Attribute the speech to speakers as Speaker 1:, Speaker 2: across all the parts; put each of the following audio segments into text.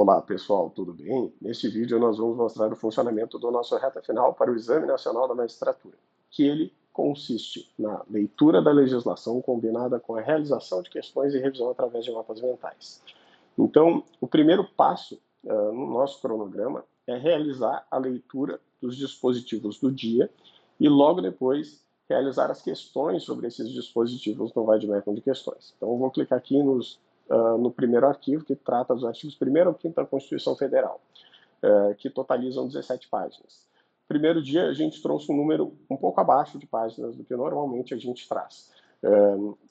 Speaker 1: Olá pessoal, tudo bem? Neste vídeo nós vamos mostrar o funcionamento do nosso reta final para o Exame Nacional da Magistratura, que ele consiste na leitura da legislação combinada com a realização de questões e revisão através de mapas mentais. Então, o primeiro passo no nosso cronograma é realizar a leitura dos dispositivos do dia e logo depois realizar as questões sobre esses dispositivos no Vademecum de questões. Então, eu vou clicar aqui no primeiro arquivo, que trata dos artigos 1º ao 5º da Constituição Federal, que totalizam 17 páginas. Primeiro dia, a gente trouxe um número um pouco abaixo de páginas do que normalmente a gente traz.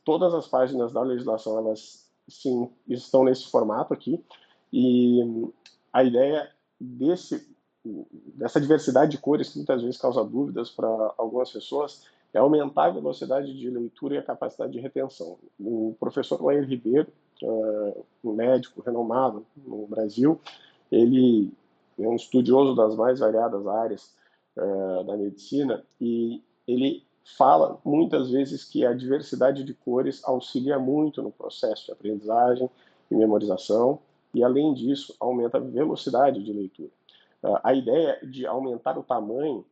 Speaker 1: Todas as páginas da legislação, elas sim estão nesse formato aqui, e a ideia dessa diversidade de cores, que muitas vezes causa dúvidas para algumas pessoas, é aumentar a velocidade de leitura e a capacidade de retenção. O professor Lair Ribeiro, um médico renomado no Brasil, ele é um estudioso das mais variadas áreas da medicina, e ele fala muitas vezes que a diversidade de cores auxilia muito no processo de aprendizagem e memorização, e além disso aumenta a velocidade de leitura. A ideia de aumentar o tamanho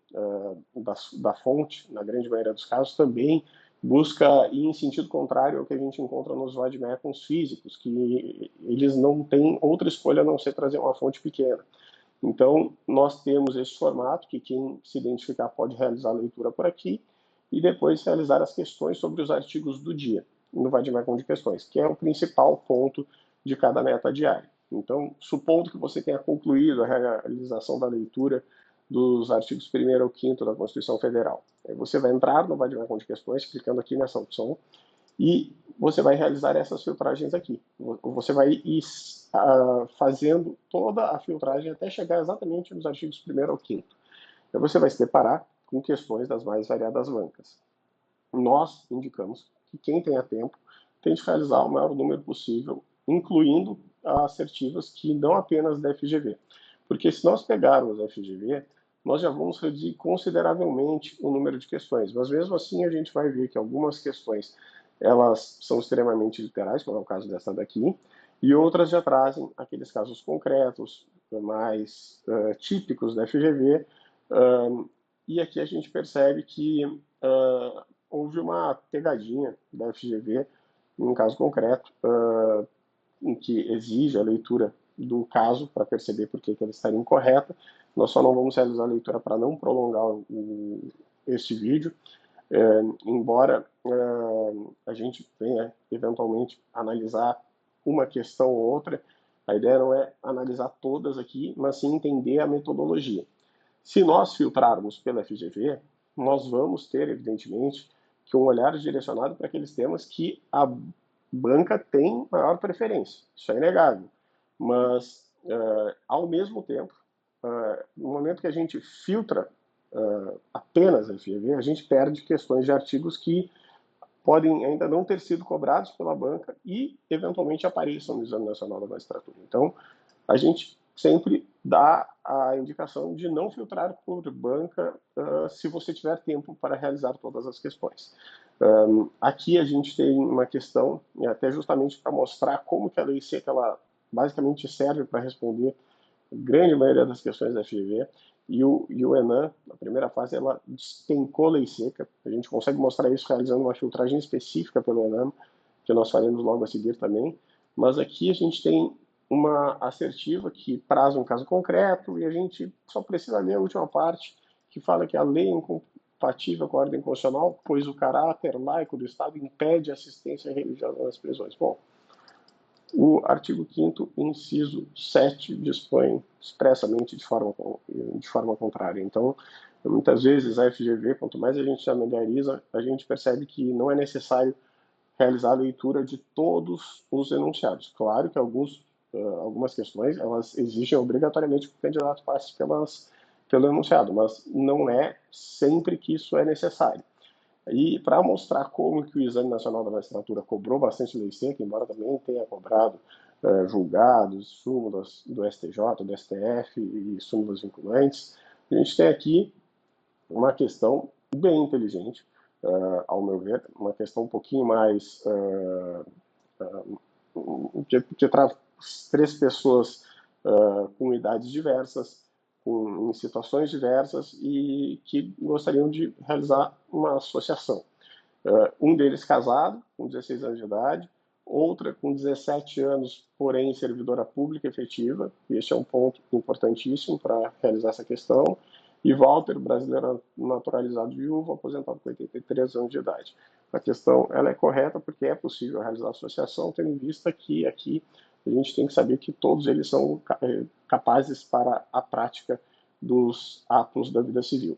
Speaker 1: da fonte, na grande maioria dos casos, também busca ir em sentido contrário ao que a gente encontra nos vademecums físicos, que eles não têm outra escolha a não ser trazer uma fonte pequena. Então, nós temos esse formato que quem se identificar pode realizar a leitura por aqui e depois realizar as questões sobre os artigos do dia, no vademecum de questões, que é o principal ponto de cada meta diária. Então, supondo que você tenha concluído a realização da leitura dos artigos 1º ao 5º da Constituição Federal, aí você vai entrar no vademecum de questões, clicando aqui nessa opção, e você vai realizar essas filtragens aqui. Você vai ir fazendo toda a filtragem até chegar exatamente nos artigos 1º ao 5º. Então você vai se deparar com questões das mais variadas bancas. Nós indicamos que quem tenha tempo tente realizar o maior número possível, incluindo assertivas que não apenas da FGV. Porque se nós pegarmos a FGV, nós já vamos reduzir consideravelmente o número de questões. Mas mesmo assim a gente vai ver que algumas questões elas são extremamente literais, como é o caso dessa daqui, e outras já trazem aqueles casos concretos, mais típicos da FGV, e aqui a gente percebe que houve uma pegadinha da FGV, em um caso concreto, em que exige a leitura do caso para perceber por que ela estaria incorreta. Nós só não vamos realizar a leitura para não prolongar este vídeo, embora a gente venha eventualmente analisar uma questão ou outra. A ideia não é analisar todas aqui, mas sim entender a metodologia. Se nós filtrarmos pela FGV, nós vamos ter, evidentemente, que um olhar direcionado para aqueles temas que a banca tem maior preferência. Isso é inegável. Mas, ao mesmo tempo, no momento que a gente filtra apenas a FGV, a gente perde questões de artigos que podem ainda não ter sido cobrados pela banca e, eventualmente, apareçam no Exame Nacional da Magistratura. Então, a gente sempre dá a indicação de não filtrar por banca se você tiver tempo para realizar todas as questões. Aqui a gente tem uma questão, até justamente para mostrar como que a lei seca ela basicamente serve para responder a grande maioria das questões da FGV, e o ENAM, na primeira fase, ela despencou lei seca. A gente consegue mostrar isso realizando uma filtragem específica pelo ENAM, que nós faremos logo a seguir também. Mas aqui a gente tem uma assertiva que traz um caso concreto e a gente só precisa ler a última parte, que fala que a lei é incompatível com a ordem constitucional, pois o caráter laico do Estado impede a assistência religiosa nas prisões. Bom, o artigo 5º, inciso 7, dispõe expressamente de forma contrária. Então, muitas vezes a FGV, quanto mais a gente se familiariza, a gente percebe que não é necessário realizar a leitura de todos os enunciados. Claro que algumas questões elas exigem obrigatoriamente que o candidato passe pelo enunciado, mas não é sempre que isso é necessário. E para mostrar como que o Exame Nacional da Magistratura cobrou bastante lei seca, embora também tenha cobrado julgados, súmulas do STJ, do STF e súmulas vinculantes, a gente tem aqui uma questão bem inteligente, ao meu ver, uma questão um pouquinho mais que traz 3 pessoas com idades diversas, em situações diversas e que gostariam de realizar uma associação. Um deles casado, com 16 anos de idade, outra com 17 anos, porém servidora pública efetiva, este é um ponto importantíssimo para realizar essa questão, e Walter, brasileiro naturalizado viúvo, aposentado com 83 anos de idade. A questão ela é correta porque é possível realizar a associação, tendo em vista que aqui a gente tem que saber que todos eles são capazes para a prática dos atos da vida civil.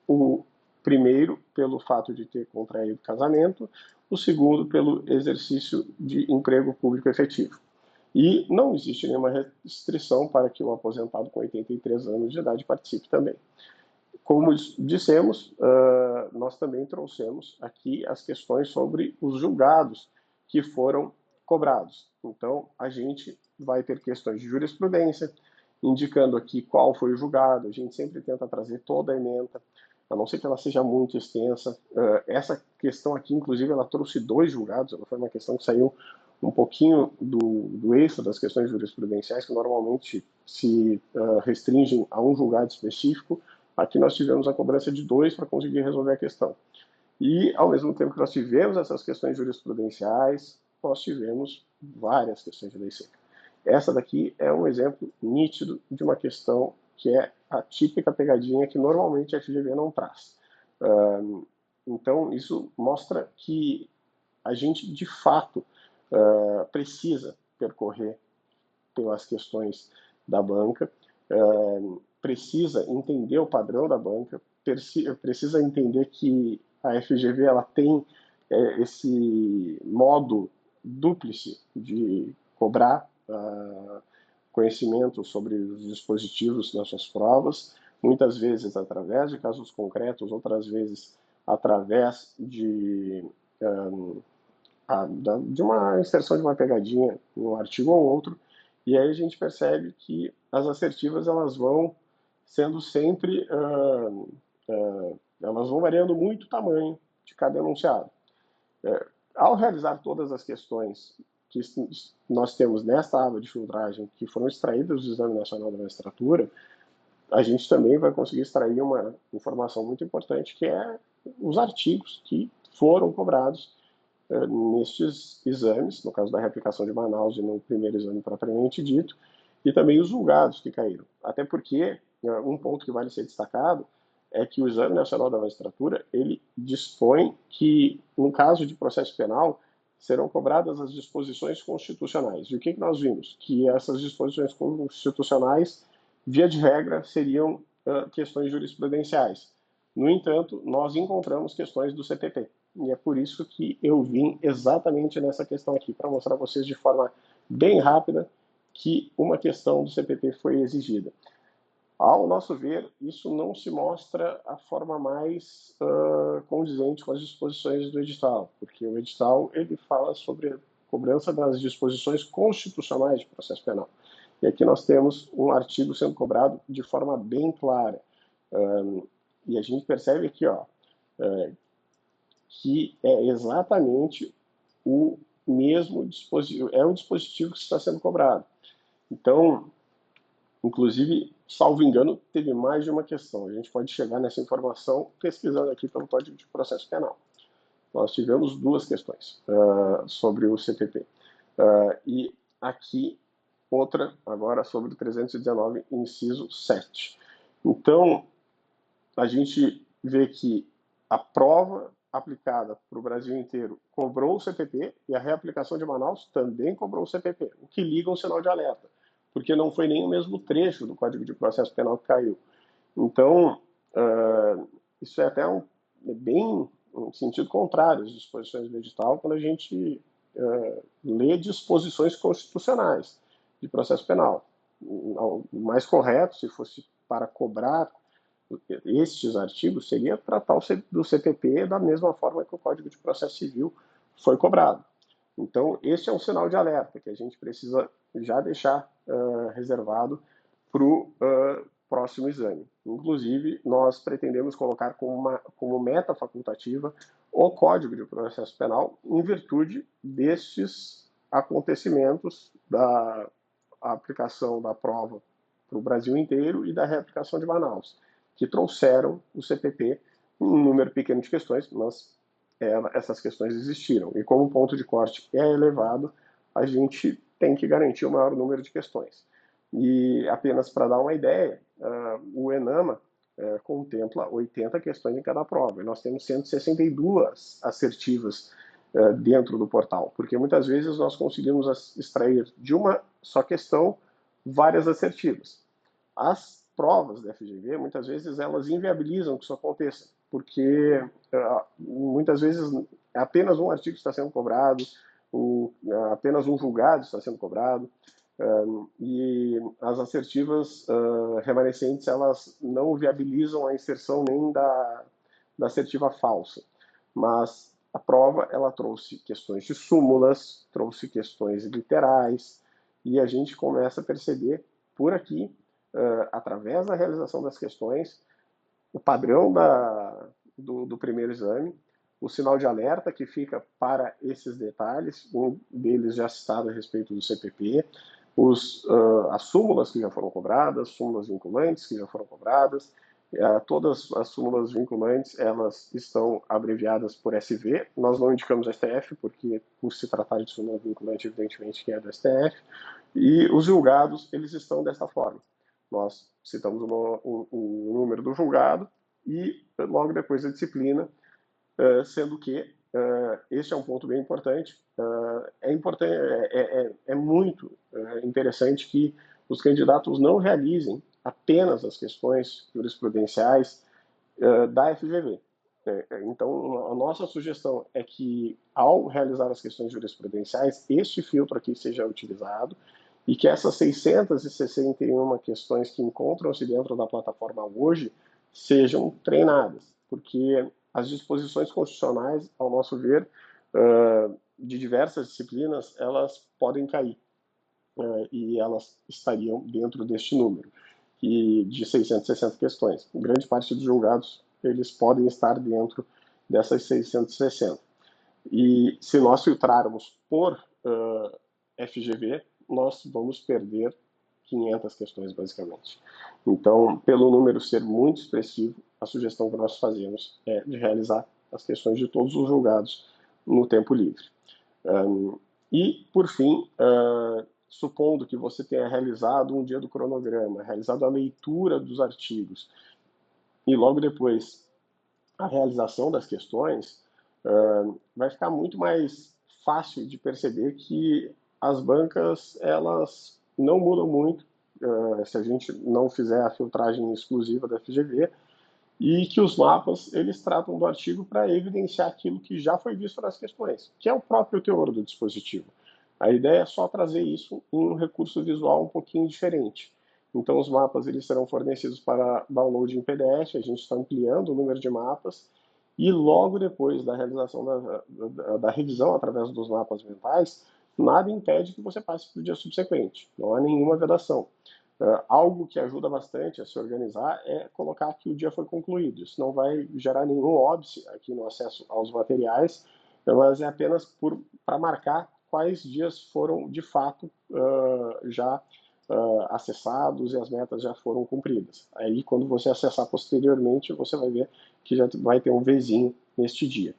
Speaker 1: O primeiro, pelo fato de ter contraído casamento, o segundo, pelo exercício de emprego público efetivo. E não existe nenhuma restrição para que o aposentado com 83 anos de idade participe também. Como dissemos, nós também trouxemos aqui as questões sobre os julgados que foram cobrados. Então, a gente vai ter questões de jurisprudência, indicando aqui qual foi o julgado. A gente sempre tenta trazer toda a ementa, a não ser que ela seja muito extensa. Essa questão aqui, inclusive, ela trouxe 2 julgados, ela foi uma questão que saiu um pouquinho do eixo das questões jurisprudenciais, que normalmente se restringem a um julgado específico. Aqui nós tivemos a cobrança de 2 para conseguir resolver a questão. E, ao mesmo tempo que nós tivemos essas questões jurisprudenciais, nós tivemos várias questões de lei seca. Essa daqui é um exemplo nítido de uma questão que é a típica pegadinha que normalmente a FGV não traz. Então, isso mostra que a gente, de fato, precisa percorrer pelas questões da banca, precisa entender o padrão da banca, precisa entender que a FGV ela tem esse modo dúplice de cobrar conhecimento sobre os dispositivos das suas provas, muitas vezes através de casos concretos, outras vezes através de uma inserção de uma pegadinha em um artigo ou outro, e aí a gente percebe que as assertivas elas vão sendo sempre, elas vão variando muito o tamanho de cada enunciado. Ao realizar todas as questões que nós temos nesta aba de filtragem, que foram extraídas do Exame Nacional da Magistratura, a gente também vai conseguir extrair uma informação muito importante, que é os artigos que foram cobrados nestes exames, no caso da reaplicação de Manaus e no primeiro exame propriamente dito, e também os julgados que caíram. Até porque, um ponto que vale ser destacado é que o Exame Nacional da Magistratura, ele dispõe que, no caso de processo penal, serão cobradas as disposições constitucionais. E o que nós vimos? Que essas disposições constitucionais, via de regra, seriam questões jurisprudenciais. No entanto, nós encontramos questões do CPP. E é por isso que eu vim exatamente nessa questão aqui, para mostrar a vocês de forma bem rápida que uma questão do CPP foi exigida. Ao nosso ver, isso não se mostra a forma mais condizente com as disposições do edital, porque o edital ele fala sobre a cobrança das disposições constitucionais de processo penal. E aqui nós temos um artigo sendo cobrado de forma bem clara. E a gente percebe aqui, que é exatamente o mesmo dispositivo, é o dispositivo que está sendo cobrado. Então, inclusive, salvo engano, teve mais de uma questão. A gente pode chegar nessa informação pesquisando aqui pelo Código de Processo Penal. Nós tivemos 2 questões sobre o CPP. E aqui, outra agora sobre o 319, inciso 7. Então, a gente vê que a prova aplicada para o Brasil inteiro cobrou o CPP e a reaplicação de Manaus também cobrou o CPP, o que liga um sinal de alerta, porque não foi nem o mesmo trecho do Código de Processo Penal que caiu. Então, isso é até bem um sentido contrário às disposições do edital quando a gente lê disposições constitucionais de processo penal. O mais correto, se fosse para cobrar estes artigos, seria tratar do CPP da mesma forma que o Código de Processo Civil foi cobrado. Então, esse é um sinal de alerta que a gente precisa já deixar reservado para o próximo exame. Inclusive, nós pretendemos colocar como meta facultativa o Código de Processo Penal em virtude destes acontecimentos da a aplicação da prova para o Brasil inteiro e da reaplicação de Manaus, que trouxeram o CPP um número pequeno de questões, mas essas questões existiram. E como o ponto de corte é elevado, a gente tem que garantir o maior número de questões. E apenas para dar uma ideia, o ENAMA contempla 80 questões em cada prova. E nós temos 162 assertivas dentro do portal, porque muitas vezes nós conseguimos extrair de uma só questão várias assertivas. As provas da FGV, muitas vezes, elas inviabilizam que isso aconteça, porque muitas vezes apenas um artigo está sendo cobrado, apenas um julgado está sendo cobrado, e as assertivas remanescentes, elas não viabilizam a inserção nem da assertiva falsa. Mas a prova, ela trouxe questões de súmulas, trouxe questões literais, e a gente começa a perceber por aqui, através da realização das questões, o padrão do primeiro exame, o sinal de alerta que fica para esses detalhes, um deles já citado a respeito do CPP, as súmulas que já foram cobradas, súmulas vinculantes que já foram cobradas, todas as súmulas vinculantes, elas estão abreviadas por SV, nós não indicamos STF, porque por se tratar de súmula vinculante, evidentemente que é do STF, e os julgados, eles estão dessa forma. Nós citamos o número do julgado e logo depois a disciplina, sendo que este é um ponto bem importante. É muito interessante que os candidatos não realizem apenas as questões jurisprudenciais da FGV. Então, a nossa sugestão é que, ao realizar as questões jurisprudenciais, este filtro aqui seja utilizado e que essas 661 questões que encontram-se dentro da plataforma hoje sejam treinadas, porque as disposições constitucionais, ao nosso ver, de diversas disciplinas, elas podem cair, e elas estariam dentro deste número, de 660 questões. Grande parte dos julgados, eles podem estar dentro dessas 660. E se nós filtrarmos por FGV, nós vamos perder 500 questões, basicamente. Então, pelo número ser muito expressivo, a sugestão que nós fazemos é de realizar as questões de todos os julgados no tempo livre. E, por fim, supondo que você tenha realizado um dia do cronograma, realizado a leitura dos artigos, e logo depois a realização das questões, vai ficar muito mais fácil de perceber que as bancas, elas não mudam muito se a gente não fizer a filtragem exclusiva da FGV, e que os mapas, eles tratam do artigo para evidenciar aquilo que já foi visto nas questões, que é o próprio teor do dispositivo. A ideia é só trazer isso em um recurso visual um pouquinho diferente. Então, os mapas, eles serão fornecidos para download em PDF, a gente está ampliando o número de mapas, e logo depois da realização da revisão através dos mapas mentais, nada impede que você passe para o dia subsequente, não há nenhuma vedação. Algo que ajuda bastante a se organizar é colocar que o dia foi concluído. Isso não vai gerar nenhum óbice aqui no acesso aos materiais, mas é apenas para marcar quais dias foram de fato já acessados e as metas já foram cumpridas. Aí, quando você acessar posteriormente, você vai ver que já vai ter um Vzinho neste dia.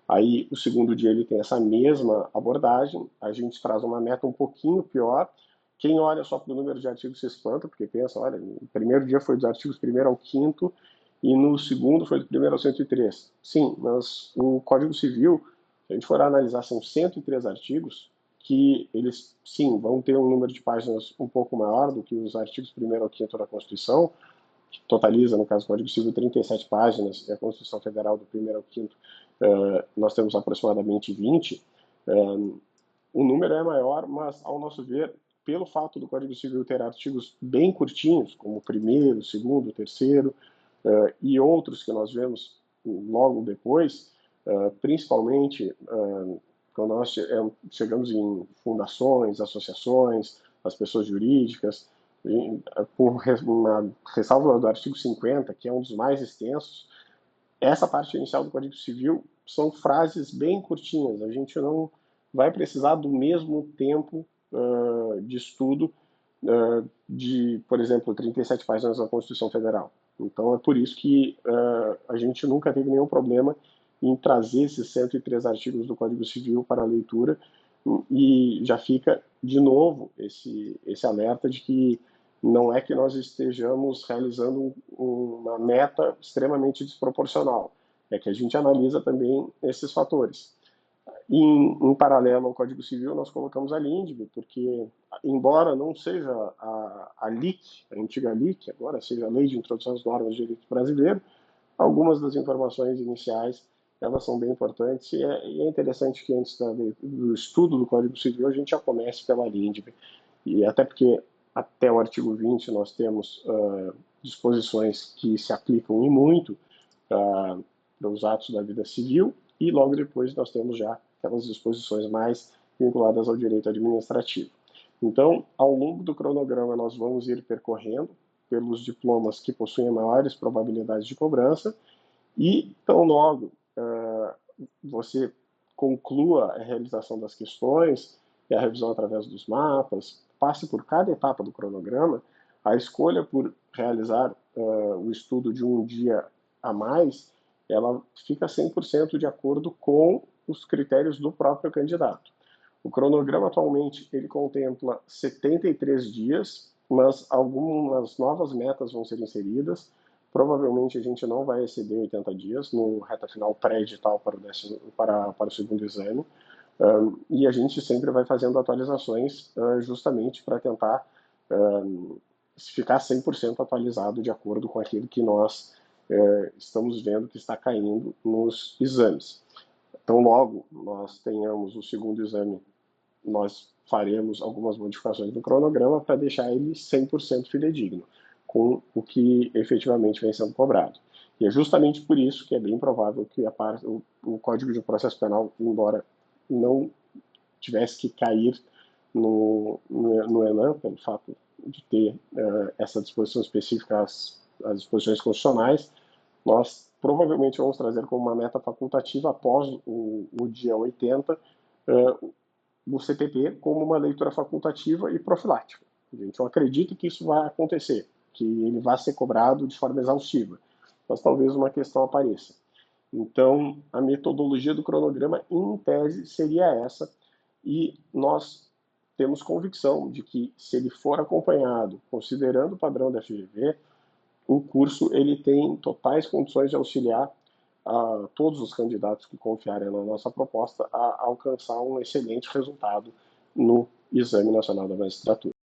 Speaker 1: Aí, o segundo dia ele tem essa mesma abordagem, a gente traz uma meta um pouquinho pior. Quem olha só para o número de artigos se espanta, porque pensa, olha, o primeiro dia foi dos artigos 1º ao 5º, e no segundo foi do 1º ao 103. Sim, mas o Código Civil, se a gente for analisar, são 103 artigos, que eles, sim, vão ter um número de páginas um pouco maior do que os artigos 1º ao 5º da Constituição, que totaliza, no caso do Código Civil, 37 páginas, e a Constituição Federal do 1º ao 5º, nós temos aproximadamente 20. O número é maior, mas, ao nosso ver, pelo fato do Código Civil ter artigos bem curtinhos, como o 1º, o 2º, o 3º, e outros que nós vemos logo depois, principalmente quando nós chegamos em fundações, associações, as pessoas jurídicas, por uma ressalva do artigo 50, que é um dos mais extensos, essa parte inicial do Código Civil são frases bem curtinhas, a gente não vai precisar do mesmo tempo de estudo de, por exemplo, 37 páginas da Constituição Federal. Então, é por isso que a gente nunca teve nenhum problema em trazer esses 103 artigos do Código Civil para a leitura, e já fica, de novo, esse alerta de que não é que nós estejamos realizando uma meta extremamente desproporcional, é que a gente analisa também esses fatores. Em paralelo ao Código Civil, nós colocamos a LINDB, porque, embora não seja a LIC, a antiga LIC, agora seja a Lei de Introdução às Normas de Direito Brasileiro, algumas das informações iniciais elas são bem importantes, e é interessante que antes do estudo do Código Civil a gente já comece pela LINDB, e até porque até o artigo 20 nós temos disposições que se aplicam e muito para os atos da vida civil, e logo depois nós temos já aquelas disposições mais vinculadas ao direito administrativo. Então, ao longo do cronograma, nós vamos ir percorrendo pelos diplomas que possuem maiores probabilidades de cobrança, e tão logo você conclua a realização das questões e a revisão através dos mapas, passe por cada etapa do cronograma, a escolha por realizar o estudo de um dia a mais, ela fica 100% de acordo com os critérios do próprio candidato. O cronograma atualmente ele contempla 73 dias, mas algumas novas metas vão ser inseridas. Provavelmente a gente não vai exceder 80 dias no reta final pré-edital para o segundo exame. E a gente sempre vai fazendo atualizações justamente para tentar ficar 100% atualizado de acordo com aquilo que nós estamos vendo que está caindo nos exames. Então, logo nós tenhamos o segundo exame, nós faremos algumas modificações no cronograma para deixar ele 100% fidedigno com o que efetivamente vem sendo cobrado. E é justamente por isso que é bem provável que o Código de Processo Penal, embora não tivesse que cair no ENAM, pelo fato de ter essa disposição específica às disposições constitucionais, nós provavelmente vamos trazer como uma meta facultativa após o dia 80 o CPP como uma leitura facultativa e profilática. Gente, eu acredito que isso vai acontecer, que ele vai ser cobrado de forma exaustiva, mas talvez uma questão apareça. Então, a metodologia do cronograma, em tese, seria essa, e nós temos convicção de que, se ele for acompanhado, considerando o padrão da FGV, o curso ele tem totais condições de auxiliar a todos os candidatos que confiarem na nossa proposta a alcançar um excelente resultado no Exame Nacional da Magistratura.